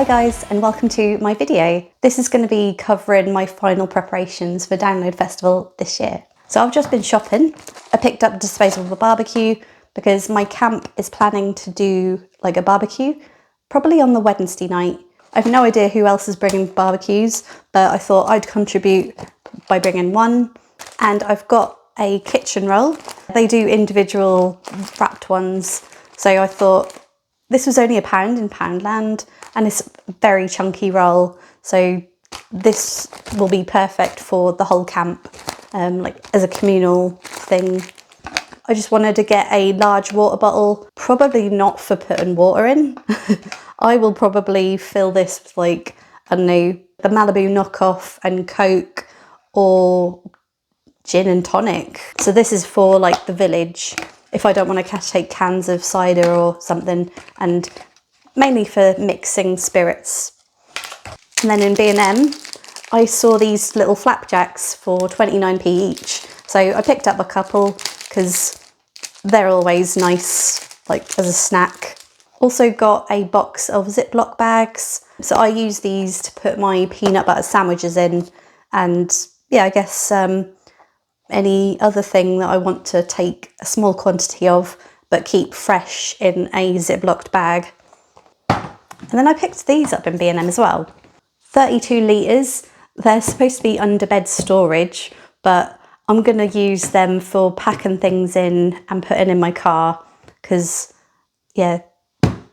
guys, and welcome to my video. This is going to be covering my final preparations for Download Festival this year. So I've just been shopping. I picked up a disposable barbecue because my camp is planning to do like a barbecue, probably on the Wednesday night. I have no idea who else is bringing barbecues, but I thought I'd contribute by bringing one. And I've got a kitchen roll. They do individual wrapped ones, so I thought this was only £1 in Poundland, and it's a very chunky roll, so this will be perfect for the whole camp, like as a communal thing. I just wanted to get a large water bottle, probably not for putting water in. I will probably fill this with like, I don't know, the Malibu knockoff and Coke or gin and tonic. So this is for like the village, if I don't want to take cans of cider or something, and mainly for mixing spirits. And then in B&M, I saw these little flapjacks for 29p each. So I picked up a couple because they're always nice, like as a snack. Also got a box of Ziploc bags. So I use these to put my peanut butter sandwiches in, and yeah, I guess any other thing that I want to take a small quantity of but keep fresh in a Ziploc bag. And then I picked these up in B&M as well. 32 litres. They're supposed to be under bed storage, but I'm going to use them for packing things in and putting in my car because, yeah,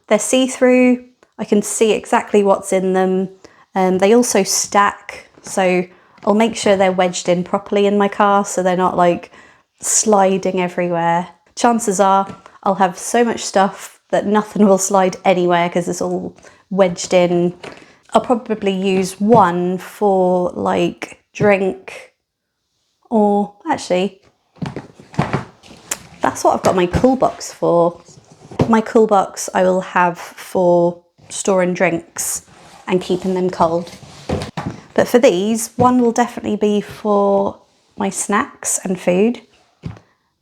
they're see-through. I can see exactly what's in them. They also stack, so I'll make sure they're wedged in properly in my car so they're not like sliding everywhere. Chances are I'll have so much stuff that nothing will slide anywhere because it's all wedged in. I'll probably use one for like drink, or actually that's what I've got my cool box for. My cool box I will have for storing drinks and keeping them cold. But for these, one will definitely be for my snacks and food.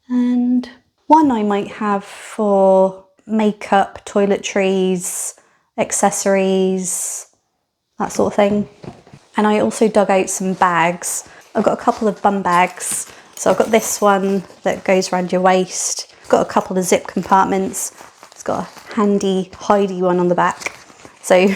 And one I might have for makeup, toiletries, accessories, that sort of thing. And I also dug out some bags. I've got a couple of bum bags. So I've got this one that goes around your waist. I've got a couple of zip compartments. It's got a handy hidey one on the back. So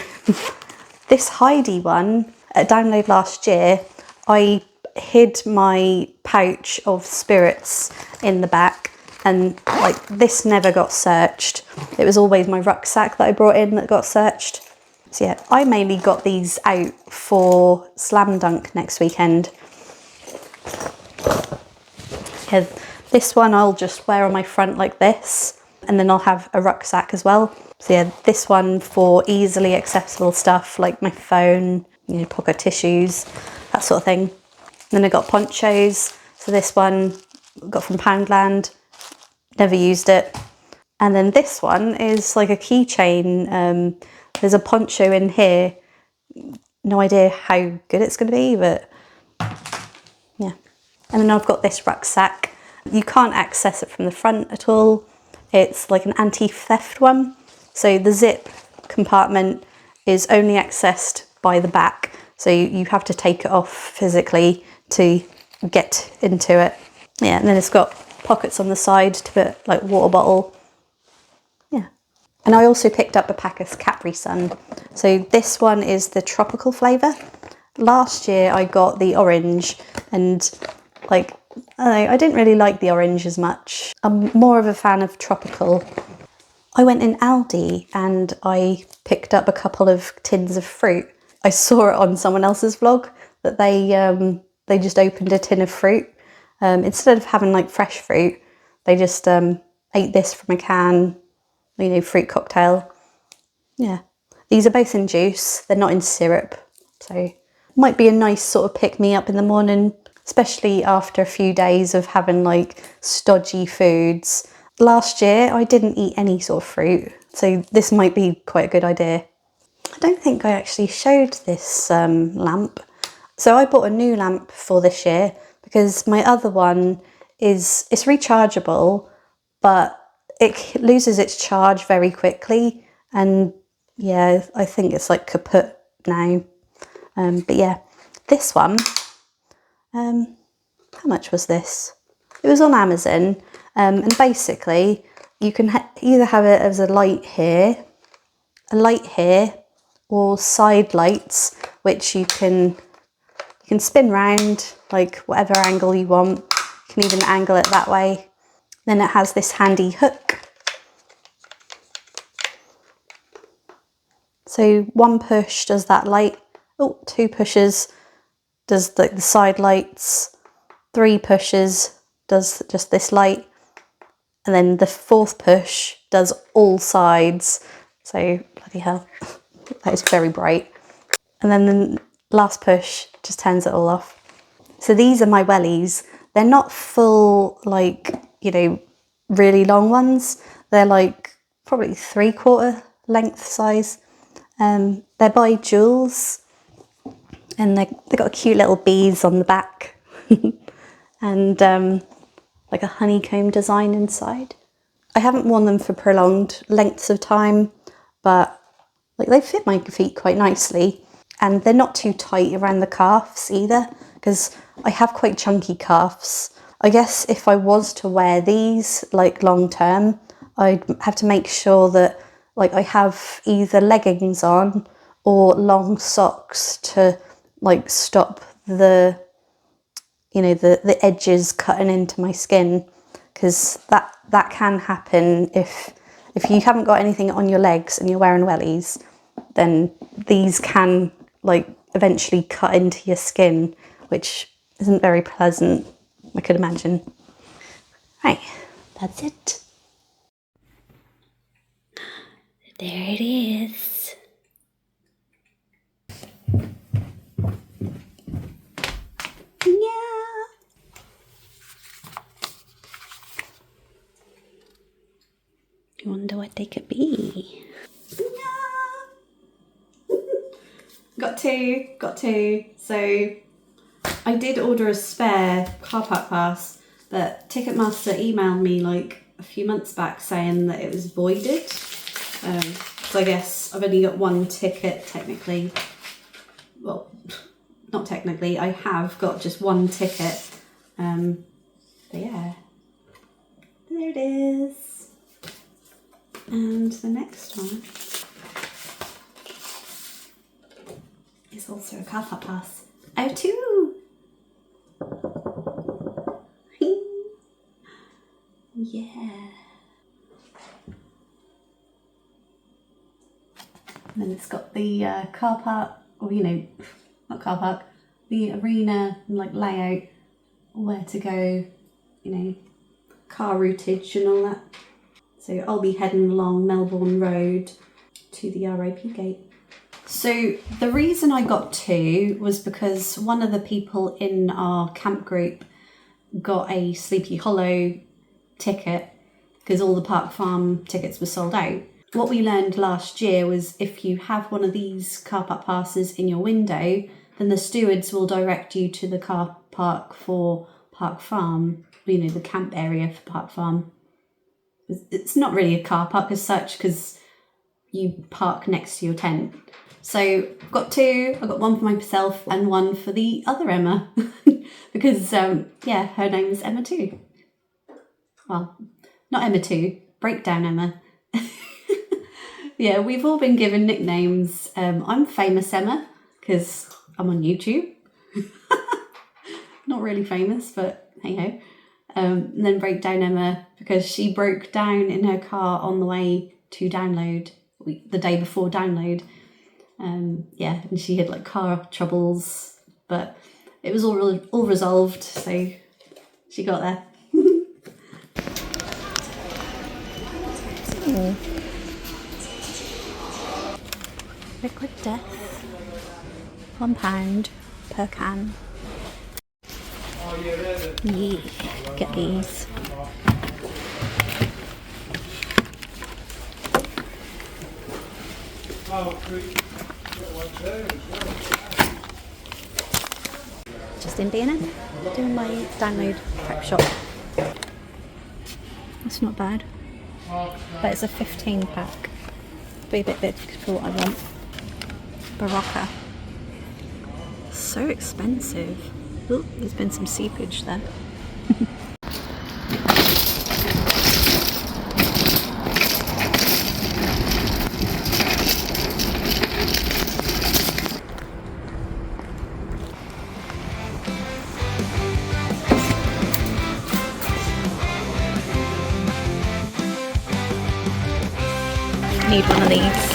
this hidey one, at Download last year, I hid my pouch of spirits in the back, and like this never got searched. It was always my rucksack that I brought in that got searched. So yeah, I mainly got these out for Slam Dunk next weekend. Yeah, this one I'll just wear on my front like this, and then I'll have a rucksack as well. So yeah, this one for easily accessible stuff like my phone, you know, pocket tissues, that sort of thing. Then I got ponchos. So this one I got from Poundland, never used it. And then this one is like a keychain. There's a poncho in here. No idea how good it's going to be, but yeah. And then I've got this rucksack. You can't access it from the front at all. It's like an anti-theft one. So the zip compartment is only accessed by the back. So you have to take it off physically to get into it. Yeah, and then it's got pockets on the side to put like water bottle. Yeah. And I also picked up a pack of Capri Sun. So this one is the tropical flavour. Last year I got the orange, and like, I don't know, I didn't really like the orange as much. I'm more of a fan of tropical. I went in Aldi and I picked up a couple of tins of fruit. I saw it on someone else's vlog that they just opened a tin of fruit. Instead of having like fresh fruit, they just ate this from a can, you know, fruit cocktail. Yeah, these are both in juice. They're not in syrup, so might be a nice sort of pick me up in the morning, especially after a few days of having like stodgy foods. Last year I didn't eat any sort of fruit, so this might be quite a good idea. I don't think I actually showed this lamp. So I bought a new lamp for this year because my other one it's rechargeable, but it loses its charge very quickly, and Yeah, I think it's like kaput now. But yeah, this one, how much was this? It was on Amazon, and basically you can either have it as a light here, or side lights, which you can spin round like whatever angle you want. You can even angle it that way. Then it has this handy hook. So one push does that light. Oh, two pushes does the side lights. Three pushes does just this light. And then the fourth push does all sides. So bloody hell, that is very bright. And then the last push just turns it all off. So these are my wellies. They're not full, like, you know, really long ones. They're like probably 3/4 length size. They're by Jules, and they've got cute little bees on the back and like a honeycomb design inside. I haven't worn them for prolonged lengths of time, but like they fit my feet quite nicely, and they're not too tight around the calves either, because I have quite chunky calves. I guess if I was to wear these like long term, I'd have to make sure that like I have either leggings on or long socks to like stop the, you know, the edges cutting into my skin, because that can happen if you haven't got anything on your legs and you're wearing wellies. Then these can like eventually cut into your skin, which isn't very pleasant, I could imagine. Right, that's it. There it is. Yeah. You wonder what they could be. Yeah. Got two. So I did order a spare car park pass, but Ticketmaster emailed me like a few months back saying that it was voided. So I guess I've only got one ticket technically. Well, not technically, I have got just one ticket. But yeah, there it is. And the next one is also a car park pass. Oh, two! Yeah. And then it's got the car park, or you know, not car park, the arena and like layout, where to go, you know, car routage and all that. So I'll be heading along Melbourne Road to the RIP gate. So the reason I got two was because one of the people in our camp group got a Sleepy Hollow ticket because all the Park Farm tickets were sold out. What we learned last year was if you have one of these car park passes in your window, then the stewards will direct you to the car park for Park Farm, you know, the camp area for Park Farm. It's not really a car park as such because you park next to your tent. So I've got two. I've got one for myself and one for the other Emma because yeah, her name is Emma too. Well, not Emma too, Breakdown Emma. Yeah, we've all been given nicknames. I'm Famous Emma because I'm on YouTube. Not really famous, but hey ho. And then Breakdown Emma because she broke down in her car on the way to download, the day before download. Yeah, and she had like car troubles, but it was all resolved, so she got there. Liquid Death, £1 per can. Yeah, get these. Just in B&M, doing my download prep shop. It's not bad, but it's a 15 pack. Be a bit big for what I want. Barocca. So expensive. Oh, there's been some seepage there. Need one of these.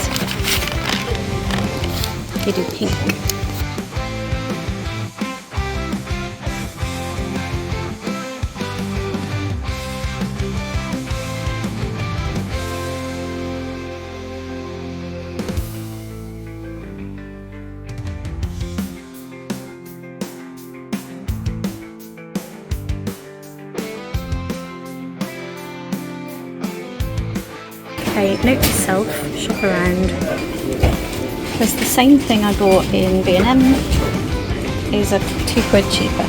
They do pink. Okay, note to self, shop around. Because the same thing I bought in B&M is a £2 cheaper.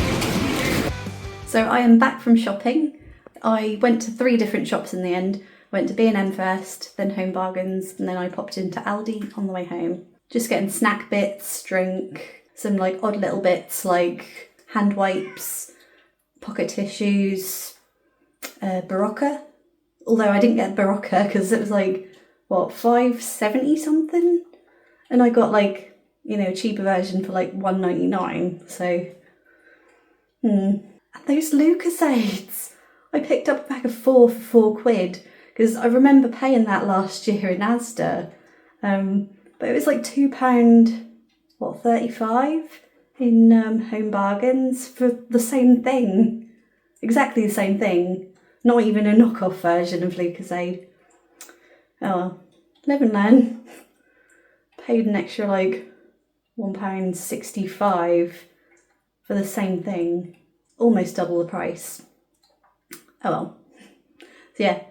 So I am back from shopping. I went to 3 different shops in the end. Went to B&M first, then Home Bargains, and then I popped into Aldi on the way home. Just getting snack bits, drink, some like odd little bits like hand wipes, pocket tissues, Barocca. Although I didn't get Barocca because it was like, what, $5.70 something? And I got like, you know, a cheaper version for like $1.99. So, And those Lucasades. I picked up a pack of 4 for £4 because I remember paying that last year in Asda. But it was like £2, what, 35 in Home Bargains for the same thing. Exactly the same thing. Not even a knockoff version of Lucasade. Oh well, live and learn. Paid an extra like £1.65 for the same thing. Almost double the price. Oh well. So yeah,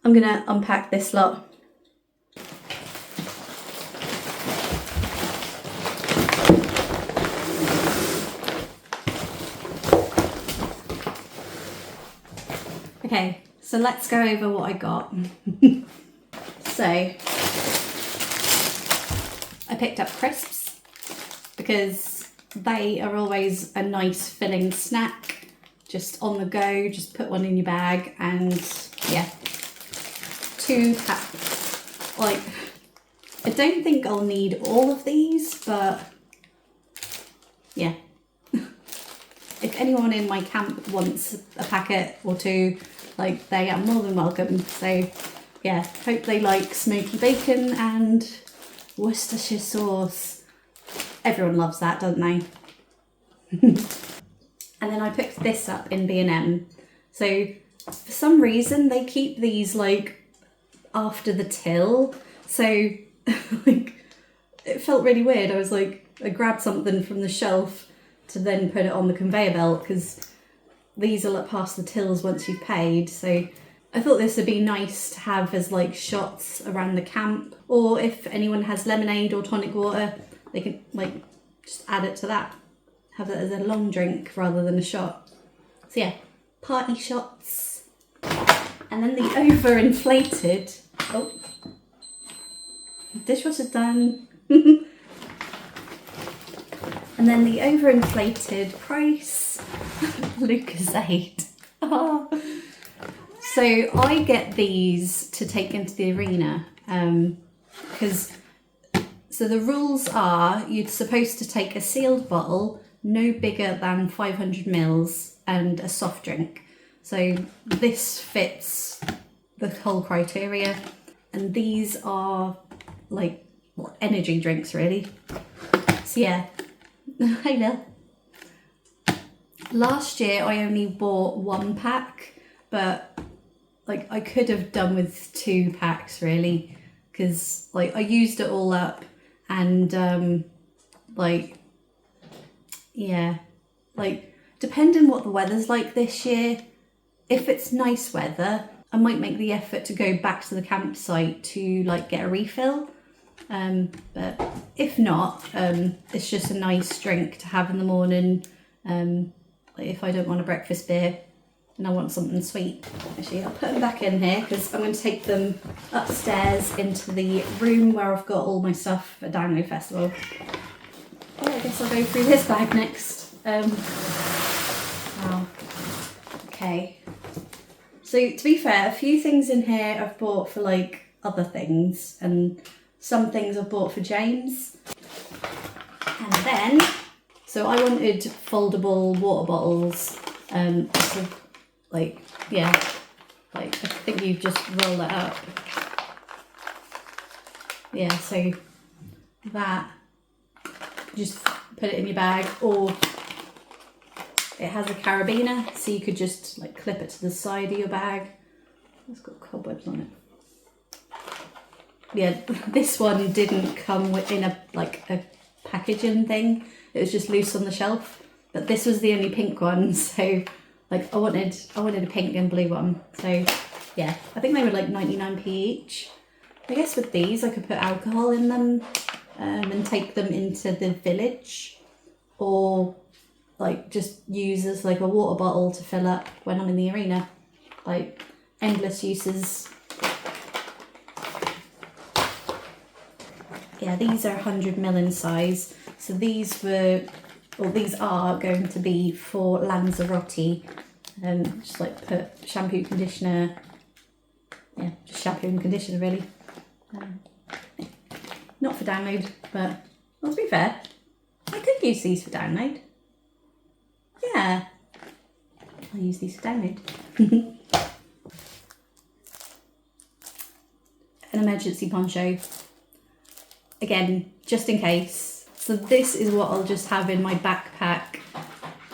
I'm gonna unpack this lot. Okay, so let's go over what I got. So, I picked up crisps because they are always a nice filling snack. Just on the go, just put one in your bag and yeah. 2 packs. Like, I don't think I'll need all of these, but yeah. If anyone in my camp wants a packet or 2, like, they are more than welcome. So yeah, hope they like smoky bacon and Worcestershire sauce. Everyone loves that, don't they? And then I picked this up in B&M. So for some reason they keep these like after the till. So like it felt really weird. I was like, I grabbed something from the shelf to then put it on the conveyor belt because these are like past the tills once you've paid. So I thought this would be nice to have as like shots around the camp, or if anyone has lemonade or tonic water, they can like just add it to that. Have that as a long drink rather than a shot. So yeah, party shots. And then the overinflated, oh, dishwasher's done. And then the overinflated price, Lucasade. Oh. So I get these to take into the arena because, so the rules are you're supposed to take a sealed bottle, no bigger than 500 mils, and a soft drink. So this fits the whole criteria. And these are like, what, energy drinks really. So yeah. Hi Lil. Last year I only bought 1 pack, but like I could have done with 2 packs really, because like I used it all up and like yeah, like depending what the weather's like this year, if it's nice weather I might make the effort to go back to the campsite to like get a refill. But if not, it's just a nice drink to have in the morning, like if I don't want a breakfast beer. and I want something sweet. Actually, I'll put them back in here because I'm going to take them upstairs into the room where I've got all my stuff for Download Festival. Oh, I guess I'll go through this bag next. Wow. Okay. So to be fair, a few things in here I've bought for like other things, and some things I've bought for James. And then, so I wanted foldable water bottles. So like, yeah, like I think you just roll that up. Yeah, so that, just put it in your bag, or it has a carabiner, so you could just like clip it to the side of your bag. It's got cobwebs on it. Yeah, this one didn't come within a packaging thing. It was just loose on the shelf. But this was the only pink one, so like I wanted a pink and blue one. So yeah, I think they were like 99p each. I guess with these I could put alcohol in them and take them into the village, or like just use as like a water bottle to fill up when I'm in the arena. Like endless uses. Yeah, these are 100ml in size. So these are going to be for Lanzarote. Just like put shampoo, conditioner. Yeah, just shampoo and conditioner really. Not for download, but well, to be fair, I could use these for download. Yeah, I'll use these for download. An emergency poncho. Again, just in case. So this is what I'll just have in my backpack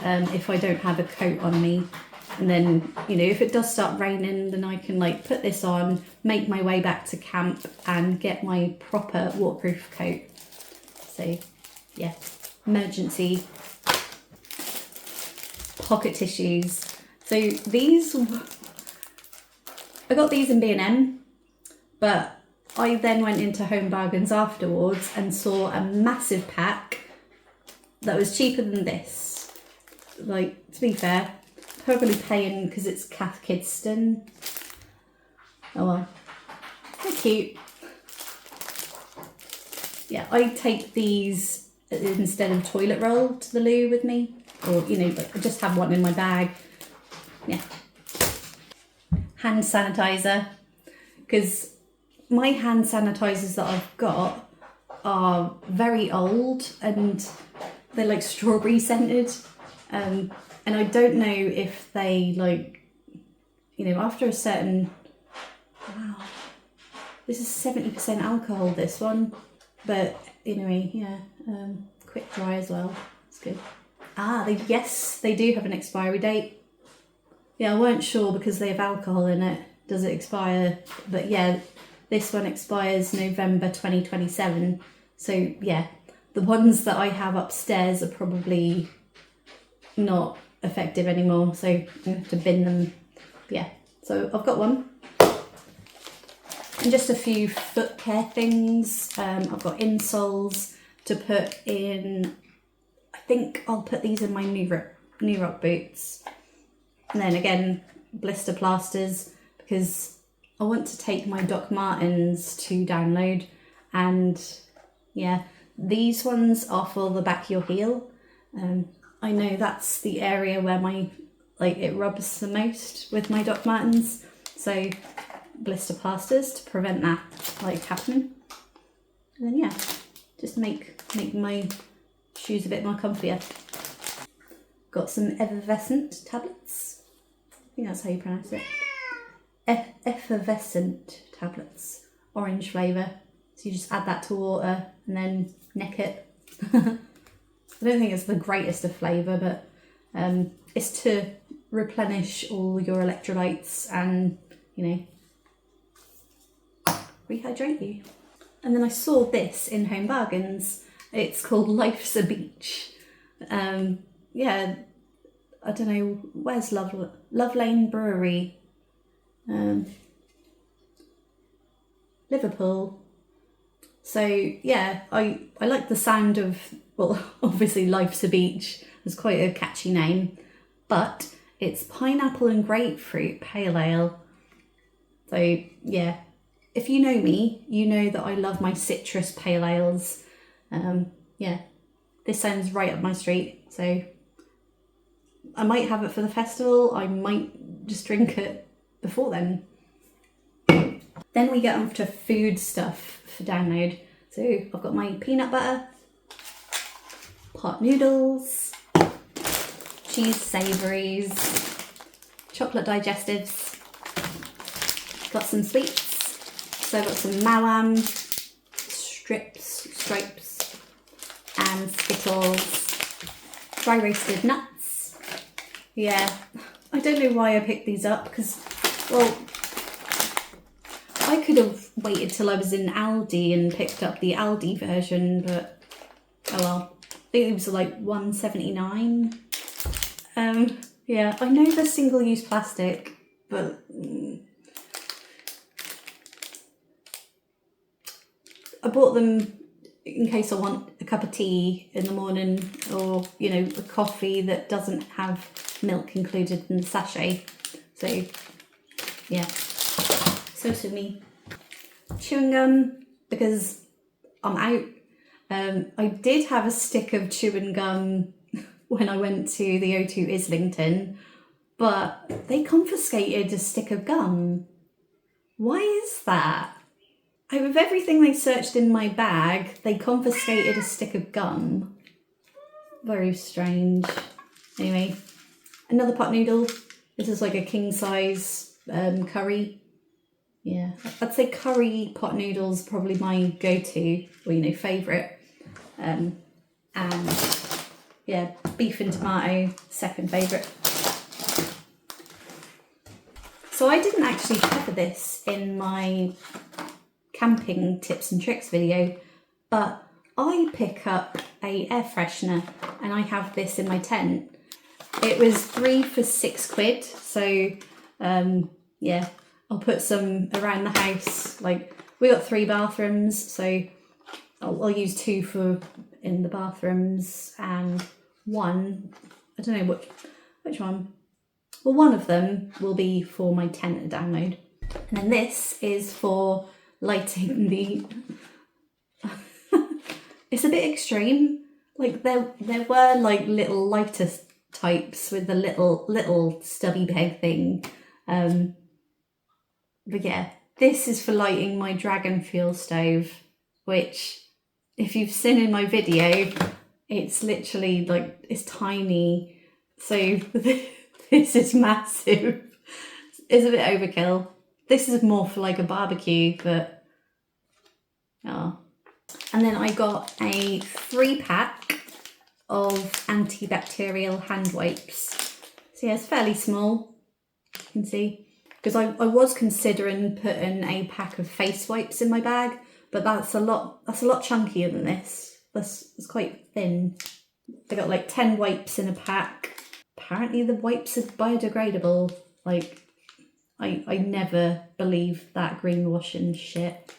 if I don't have a coat on me. And then, you know, if it does start raining, then I can like put this on, make my way back to camp and get my proper waterproof coat. So yeah, emergency pocket tissues. So these, I got these in B&M, but I then went into Home Bargains afterwards and saw a massive pack that was cheaper than this. Like, to be fair, probably paying because it's Cath Kidston. Oh well, they're cute. Yeah, I take these instead of toilet roll to the loo with me, or you know, like I just have one in my bag. Yeah. Hand sanitizer, because my hand sanitizers that I've got are very old and they're like strawberry scented. And I don't know if they like, you know, after a certain, wow, this is 70% alcohol, this one. But anyway, yeah, quick dry as well, it's good. Yes, they do have an expiry date. Yeah, I weren't sure because they have alcohol in it, does it expire? But yeah, this one expires November 2027. So yeah, the ones that I have upstairs are probably not effective anymore, so I'm gonna have to bin them. Yeah, so I've got one. And just a few foot care things. I've got insoles to put in. I think I'll put these in my New Rock boots. And then again, blister plasters, because I want to take my Doc Martens to download, and yeah, these ones are for the back of your heel. I know that's the area where it rubs the most with my Doc Martens, so blister plasters to prevent that like happening. And then yeah, just make my shoes a bit more comfier. Got some effervescent tablets. I think that's how you pronounce it. Effervescent tablets, orange flavour. So you just add that to water and then neck it. I don't think it's the greatest of flavour, but it's to replenish all your electrolytes and, you know, rehydrate you. And then I saw this in Home Bargains. It's called Life's a Beach. Yeah, I don't know, where's Love Lane Brewery? Liverpool. So yeah, I like the sound of, well, obviously Life's a Beach is quite a catchy name, but It's pineapple and grapefruit pale ale. So yeah, if you know me, you know that I love my citrus pale ales. Yeah, this sounds right up my street. So I might have it for the festival. I might just drink it before then. Then we get on to food stuff for download. So I've got my peanut butter, pot noodles, cheese savouries, chocolate digestives, got some sweets. So I've got some Mawam, stripes, and Skittles, dry roasted nuts. Yeah, I don't know why I picked these up because, well, I could have waited till I was in Aldi and picked up the Aldi version, but oh well. I think it was like $1.79. Yeah, I know they're single-use plastic, but I bought them in case I want a cup of tea in the morning, or, you know, a coffee that doesn't have milk included in the sachet. So yeah, so to me. Chewing gum, because I'm out. I did have a stick of chewing gum when I went to the O2 Islington, but they confiscated a stick of gum. Why is that? Out of everything they searched in my bag, they confiscated a stick of gum. Very strange. Anyway, another pot noodle. This is like a king size curry. Yeah, I'd say curry pot noodles probably my go-to, or, you know, favourite. And yeah, beef and tomato, second favourite. So I didn't actually cover this in my camping tips and tricks video, but I pick up a air freshener and I have this in my tent. It was 3 for £6, so yeah, I'll put some around the house. Like, we got 3 bathrooms, so I'll use 2 for in the bathrooms and 1, I don't know which one. Well, one of them will be for my tent to download. And then this is for lighting the... It's a bit extreme. Like, there were like little lighter types with the little stubby peg thing. But yeah, this is for lighting my dragon fuel stove, which, if you've seen in my video, it's literally like, it's tiny. So this is massive. It's a bit overkill. This is more for like a barbecue, but oh. And then I got a 3-pack of antibacterial hand wipes. So yeah, it's fairly small, you can see. Because I was considering putting a pack of face wipes in my bag, but that's a lot chunkier than this. It's quite thin. I got like 10 wipes in a pack. Apparently the wipes are biodegradable. Like, I never believed that greenwashing shit.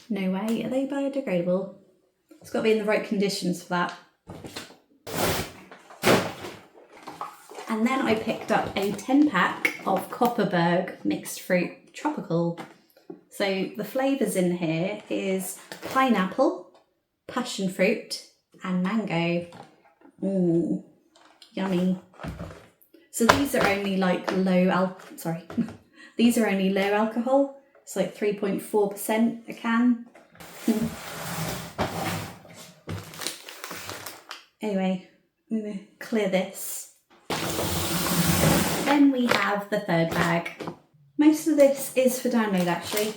No way, are they biodegradable? It's got to be in the right conditions for that. And then I picked up a 10-pack of Copperberg mixed fruit tropical. So the flavours in here is pineapple, passion fruit, and mango. Mmm, yummy. So these are only like these are only low alcohol. It's like 3.4% a can. Anyway, I'm gonna clear this. Then we have the third bag. Most of this is for download actually.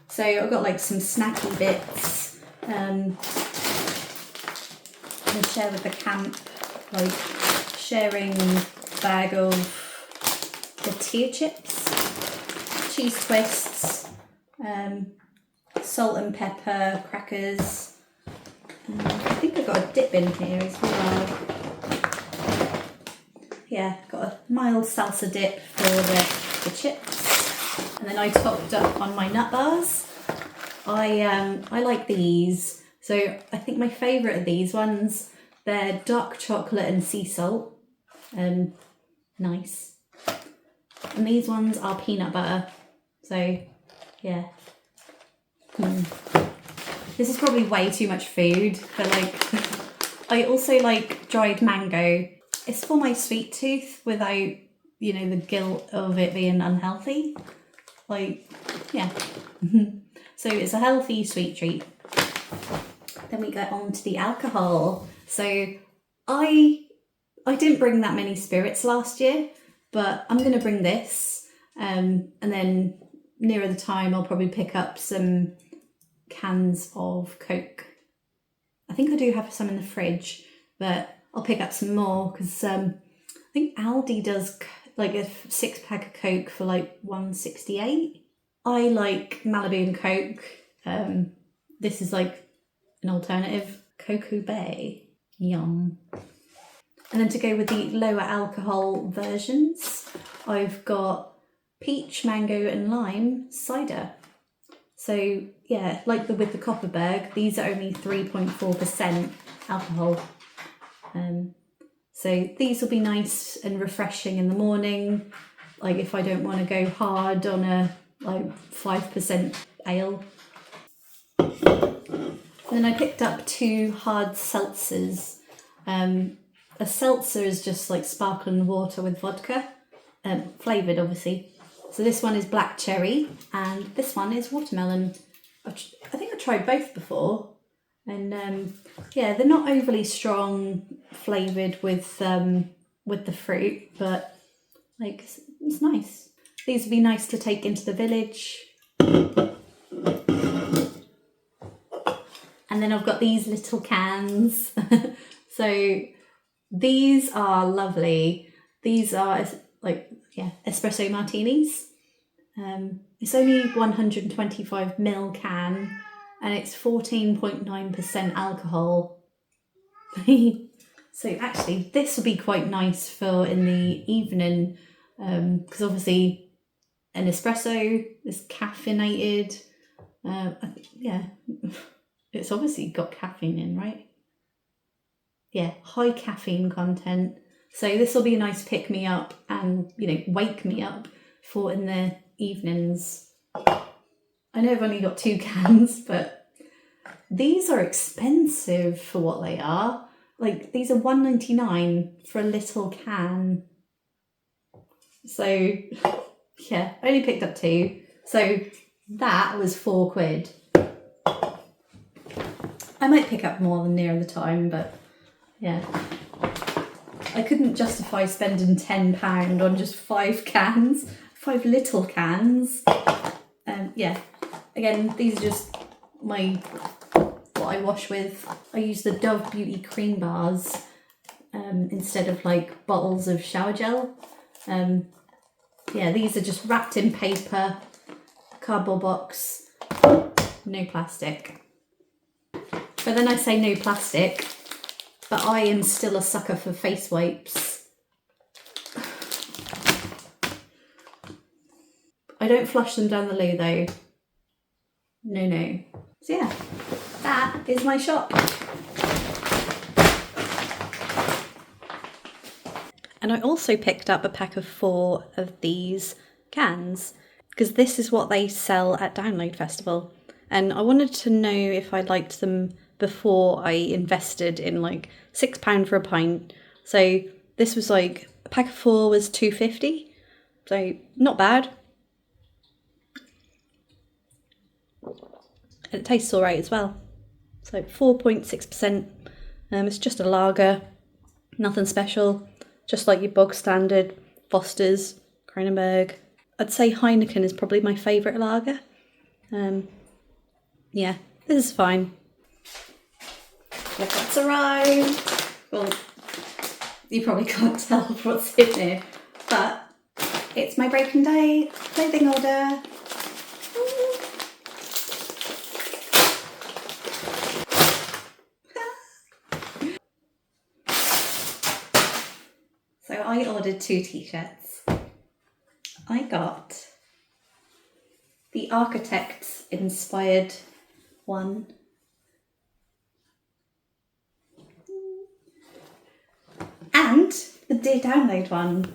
So I've got like some snacky bits. And share with the camp, like sharing a bag of tortilla chips, cheese twists, salt and pepper crackers. I think I've got a dip in here as well. Yeah, got a mild salsa dip for the chips. And then I topped up on my nut bars. I like these. So I think my favourite of these ones, they're dark chocolate and sea salt. nice. And these ones are peanut butter. So, yeah. This is probably way too much food, but like, I also like dried mango. It's for my sweet tooth without, you know, the guilt of it being unhealthy. Like, yeah. So it's a healthy sweet treat. Then we go on to the alcohol. So I didn't bring that many spirits last year, but I'm going to bring this. And then nearer the time, I'll probably pick up some cans of Coke. I think I do have some in the fridge, but I'll pick up some more because I think Aldi does like a 6-pack of Coke for like $1.68. I like Malibu and Coke. This is like an alternative. Cocoa Bay. Yum. And then to go with the lower alcohol versions, I've got peach, mango and lime cider. So yeah, like with the Copperberg, these are only 3.4% alcohol. So these will be nice and refreshing in the morning, like if I don't want to go hard on a like 5% ale. And then I picked up 2 hard seltzers. A seltzer is just like sparkling water with vodka, flavoured obviously. So this one is black cherry and this one is watermelon. I think I tried both before, and yeah, they're not overly strong flavoured with the fruit, but like it's nice. These would be nice to take into the village. And then I've got these little cans. So these are lovely. These are like, yeah, espresso martinis. It's only 125ml can and it's 14.9% alcohol. So actually this would be quite nice for in the evening, because obviously an espresso is caffeinated. Yeah, it's obviously got caffeine in, right? Yeah, high caffeine content. So this will be a nice pick me up and, you know, wake me up for in the evenings. I know I've only got 2 cans, but these are expensive for what they are. Like these are $1.99 for a little can. So yeah, I only picked up 2. So that was £4. I might pick up more than near the time, but yeah. I couldn't justify spending £10 on just 5 cans, 5 little cans. Yeah, again, these are just what I wash with. I use the Dove Beauty cream bars instead of like bottles of shower gel. Yeah, these are just wrapped in paper, cardboard box, no plastic. But then I say no plastic, but I am still a sucker for face wipes. I don't flush them down the loo though. No. So yeah, that is my shop. And I also picked up a pack of 4 of these cans because this is what they sell at Download Festival. And I wanted to know if I liked them before I invested in like £6 for a pint. So this was like, a pack of 4 was £2.50. So not bad. And it tastes all right as well. So 4.6%. It's just a lager, nothing special. Just like your bog standard Foster's, Kronenbourg. I'd say Heineken is probably my favourite lager. Yeah, this is fine. Look what's arrived. Well, you probably can't tell what's in here, but it's my breaking day clothing order. So I ordered 2 t-shirts. I got the Architects inspired one. And the Dear Download one.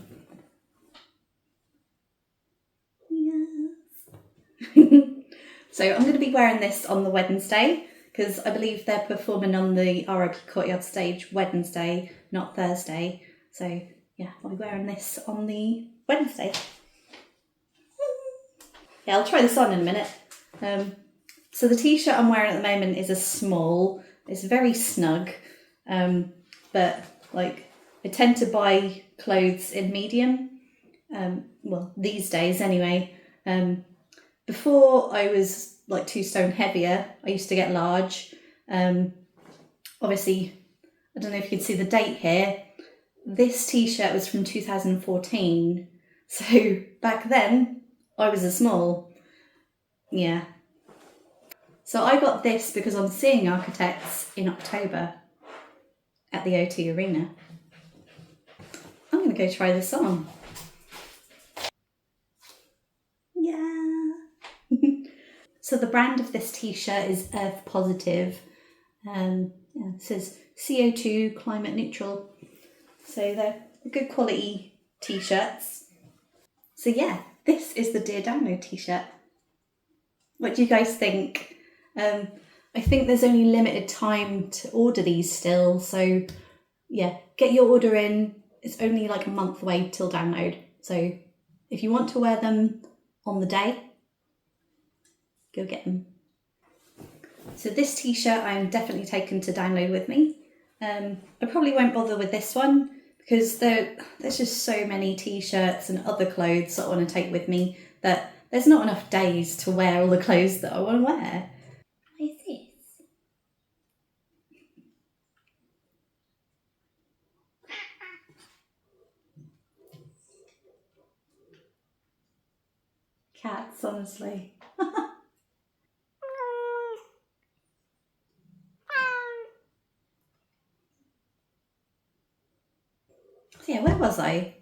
So I'm going to be wearing this on the Wednesday because I believe they're performing on the RIP Courtyard stage Wednesday, not Thursday. So yeah, I'll be wearing this on the Wednesday. Yeah, I'll try this on in a minute. So the t-shirt I'm wearing at the moment is a small. It's very snug, but like I tend to buy clothes in medium. Well, these days anyway. Before I was like 2 stone heavier, I used to get large. Obviously, I don't know if you can see the date here. This t-shirt was from 2014. So back then, I was a small. Yeah. So I got this because I'm seeing Architects in October at the O2 Arena. I'm going to go try this on. Yeah. So the brand of this t-shirt is Earth Positive. It says CO2 climate neutral. So they're good quality t-shirts. So yeah, this is the Dear Download t-shirt. What do you guys think? I think there's only limited time to order these still. So yeah, get your order in. It's only like a month away till download. So if you want to wear them on the day, go get them. So this t-shirt I'm definitely taking to download with me. I probably won't bother with this one because there's just so many t-shirts and other clothes that I want to take with me that there's not enough days to wear all the clothes that I want to wear. What is this? Cats, honestly. So yeah, where was I?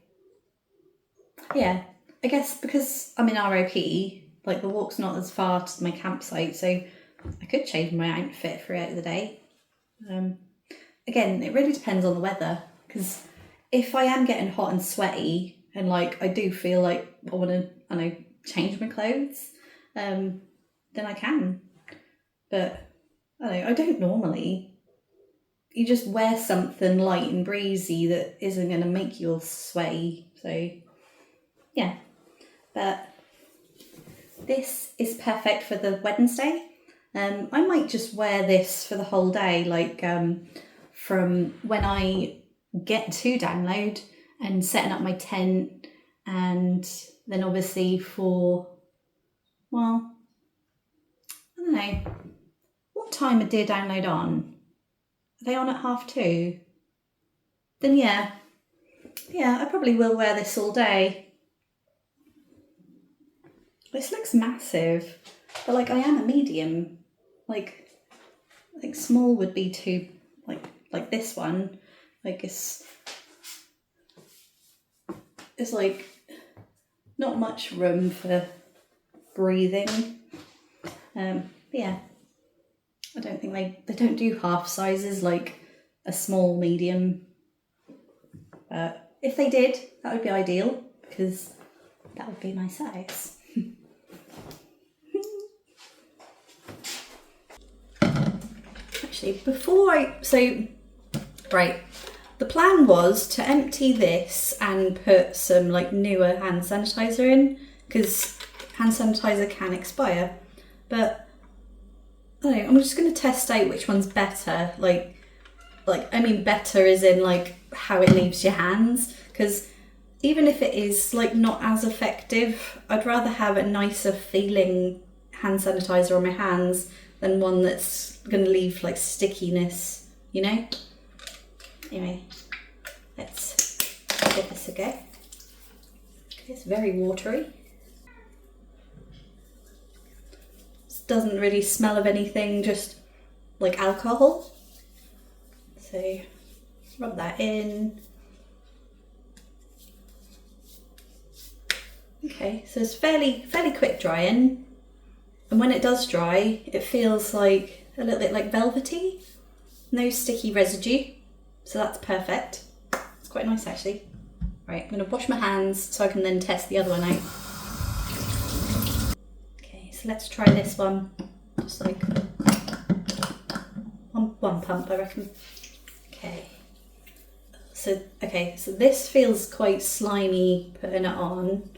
Yeah, I guess because I'm in ROP, like the walk's not as far to my campsite, so I could change my outfit throughout the day. Again, it really depends on the weather, because if I am getting hot and sweaty and like I do feel like I want to, I know, change my clothes, then I can. But I don't normally. You just wear something light and breezy that isn't going to make you all sweaty. So yeah, but this is perfect for the Wednesday. I might just wear this for the whole day, like from when I get to download and setting up my tent, and then obviously for, well, I don't know, what time are Dear Download on? Are they on at 2:30? Then yeah, I probably will wear this all day. This looks massive, but like I am a medium. Like I think small would be too, like this one. Like it's like not much room for breathing. Yeah. I don't think they don't do half sizes like a small, medium. But if they did, that would be ideal because that would be my size. Actually, the plan was to empty this and put some like newer hand sanitizer in because hand sanitizer can expire. But I don't know, I'm just going to test out which one's better. Like I mean better as in like how it leaves your hands, because even if it is like not as effective, I'd rather have a nicer feeling hand sanitizer on my hands than one that's going to leave like stickiness, you know? Anyway, let's give this a go. It's very watery. Doesn't really smell of anything, just like alcohol. So rub that in. Okay, so it's fairly quick drying, and when it does dry, it feels like a little bit like velvety. No sticky residue, so that's perfect. It's quite nice actually. Right, I'm going to wash my hands so I can then test the other one out. so let's try this one. Just like one pump, I reckon. Okay, so this feels quite slimy putting it on.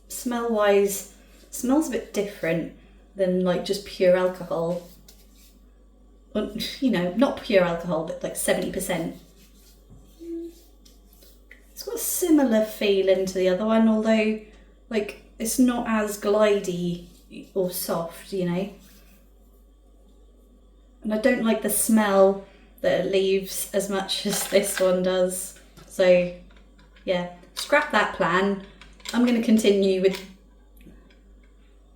Smell-wise, smells a bit different than like just pure alcohol. Well, you know, not pure alcohol, but like 70%. It's got a similar feeling to the other one, although like it's not as glidey or soft, you know. And I don't like the smell that it leaves as much as this one does. So yeah, scrap that plan. I'm going to continue with,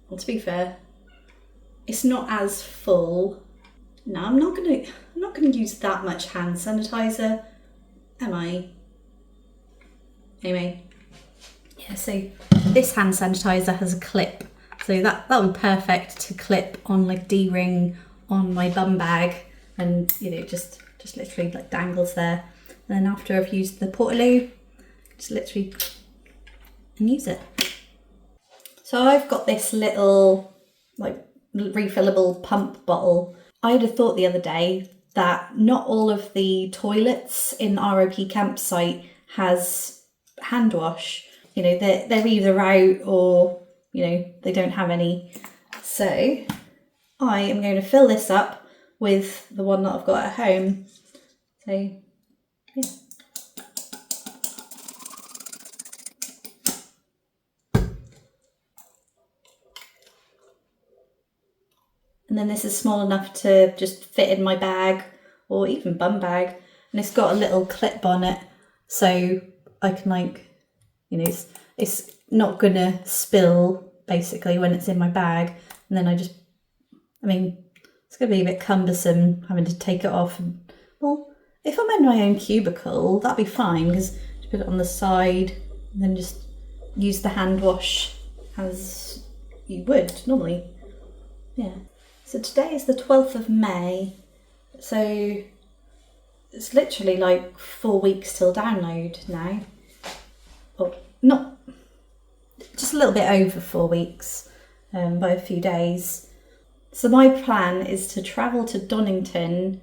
well, to be fair, it's not as full. No, I'm not going to use that much hand sanitizer, am I? Anyway, yeah, so this hand sanitizer has a clip. So that would be perfect to clip on like D-ring on my bum bag, and you know, just literally like dangles there. And then after I've used the Portaloo, just literally and use it. So I've got this little like refillable pump bottle. I'd have thought the other day that not all of the toilets in ROP campsite has hand wash. You know, they're either out or, you know, they don't have any. So I am going to fill this up with the one that I've got at home. So yeah. And then this is small enough to just fit in my bag or even bum bag. And it's got a little clip on it, so I can like, you know, it's not gonna spill basically when it's in my bag. And then it's gonna be a bit cumbersome having to take it off. And, well, if I'm in my own cubicle, that'd be fine, because just put it on the side and then just use the hand wash as you would normally. Yeah. So today is the 12th of May, so it's literally like 4 weeks till download now. Well, not, just a little bit over 4 weeks, by a few days. So my plan is to travel to Donington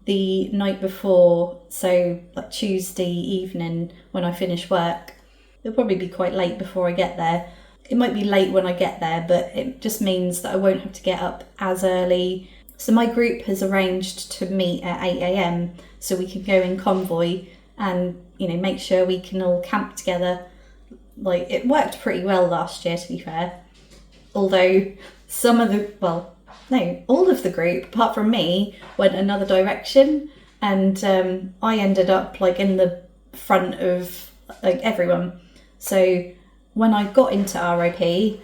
the night before, so like Tuesday evening when I finish work. It'll probably be quite late before I get there. It might be late when I get there, but it just means that I won't have to get up as early. So my group has arranged to meet at 8 AM so we can go in convoy and, you know, make sure we can all camp together. Like, it worked pretty well last year, to be fair. Although all of the group, apart from me, went another direction, and I ended up like in the front of like everyone. So when I got into ROP,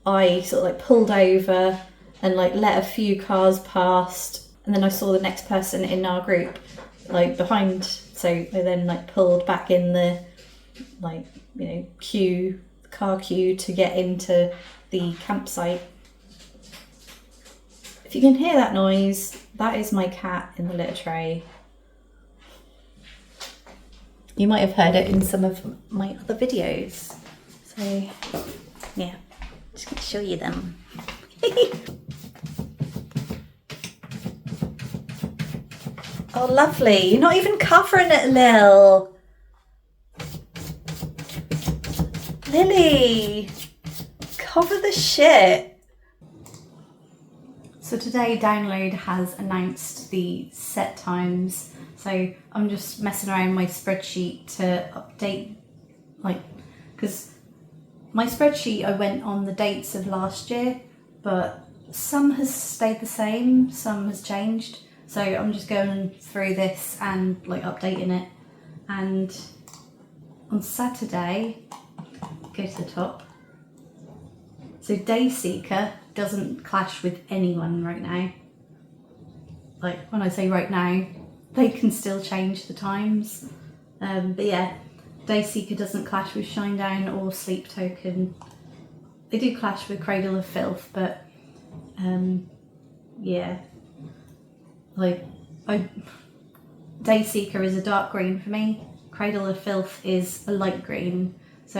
I sort of like pulled over and like let a few cars past, and then I saw the next person in our group like behind, so I then like pulled back in the like, you know, car queue to get into the campsite. If you can hear that noise, that is my cat in the litter tray. You might have heard it in some of my other videos. So yeah, just going to show you them. Oh, lovely. You're not even covering it, Lil. Lily, cover the shit. So today Download has announced the set times. So I'm just messing around my spreadsheet to update, like, because my spreadsheet, I went on the dates of last year, but some has stayed the same, some has changed. So I'm just going through this and like updating it. And on Saturday, go to the top. So Dayseeker doesn't clash with anyone right now. Like, when I say right now, they can still change the times. But yeah, Dayseeker doesn't clash with Shinedown or Sleep Token. They do clash with Cradle of Filth, but yeah. Like, Dayseeker is a dark green for me. Cradle of Filth is a light green. So,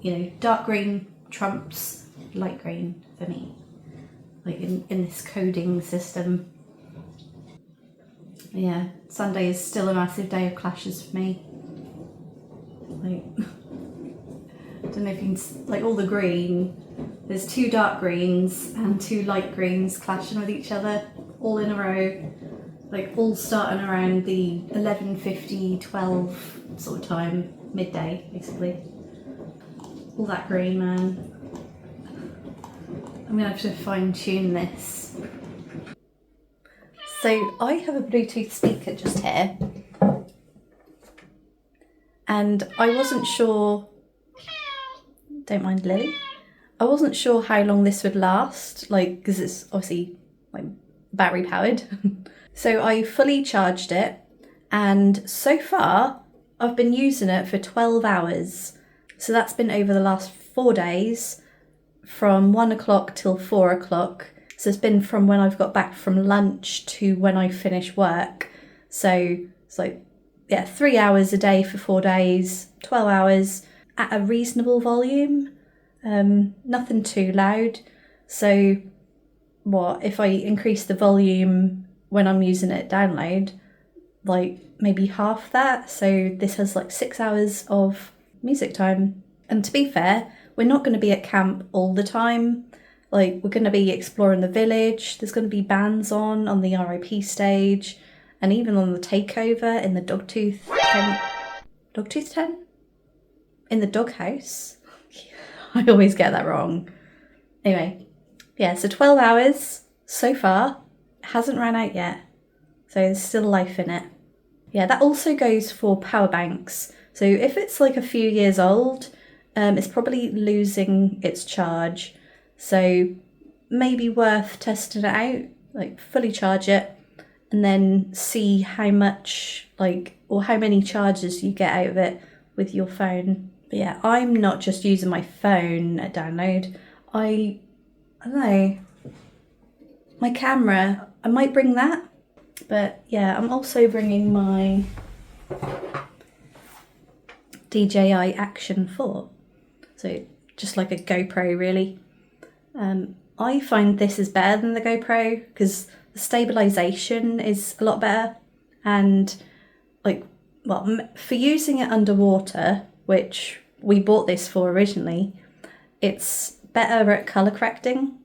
you know, dark green trumps light green for me, like in this coding system. Yeah, Sunday is still a massive day of clashes for me. Like, I don't know if you can, like all the green, there's 2 dark greens and 2 light greens clashing with each other, all in a row, like all starting around the 11:50, 12 sort of time, midday basically. All that green, man. I'm gonna have to fine tune this. So I have a Bluetooth speaker just here, and I wasn't sure, don't mind Lily, I wasn't sure how long this would last, like, because it's obviously like battery powered. So I fully charged it, and so far I've been using it for 12 hours. So that's been over the last 4 days, from 1 o'clock till 4 o'clock. So it's been from when I've got back from lunch to when I finish work. So it's like, yeah, 3 hours a day for 4 days, 12 hours at a reasonable volume. Nothing too loud. So what, if I increase the volume when I'm using it download, like maybe half that. So this has like 6 hours of music time. And to be fair, we're not going to be at camp all the time. Like, we're going to be exploring the village. There's going to be bands on the RIP stage, and even on the takeover in the Dogtooth tent. Dogtooth tent? In the doghouse? I always get that wrong. Anyway, yeah, so 12 hours so far. Hasn't ran out yet. So there's still life in it. Yeah, that also goes for power banks. So if it's like a few years old, it's probably losing its charge. So maybe worth testing it out, like fully charge it, and then see how much, like, or how many charges you get out of it with your phone. But yeah, I'm not just using my phone at download. I don't know, my camera, I might bring that. But yeah, I'm also bringing my DJI Action 4. So just like a GoPro really. I find this is better than the GoPro because the stabilization is a lot better, and like, well, for using it underwater, which we bought this for originally, it's better at color correcting,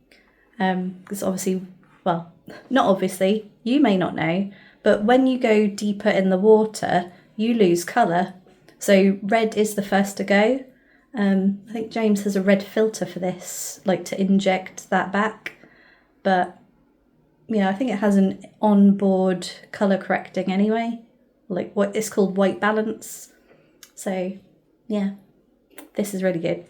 because obviously, well, not obviously, you may not know, but when you go deeper in the water, you lose color. So red is the first to go. I think James has a red filter for this, like to inject that back. But yeah, I think it has an onboard color correcting anyway, like what it's called white balance. So yeah, this is really good.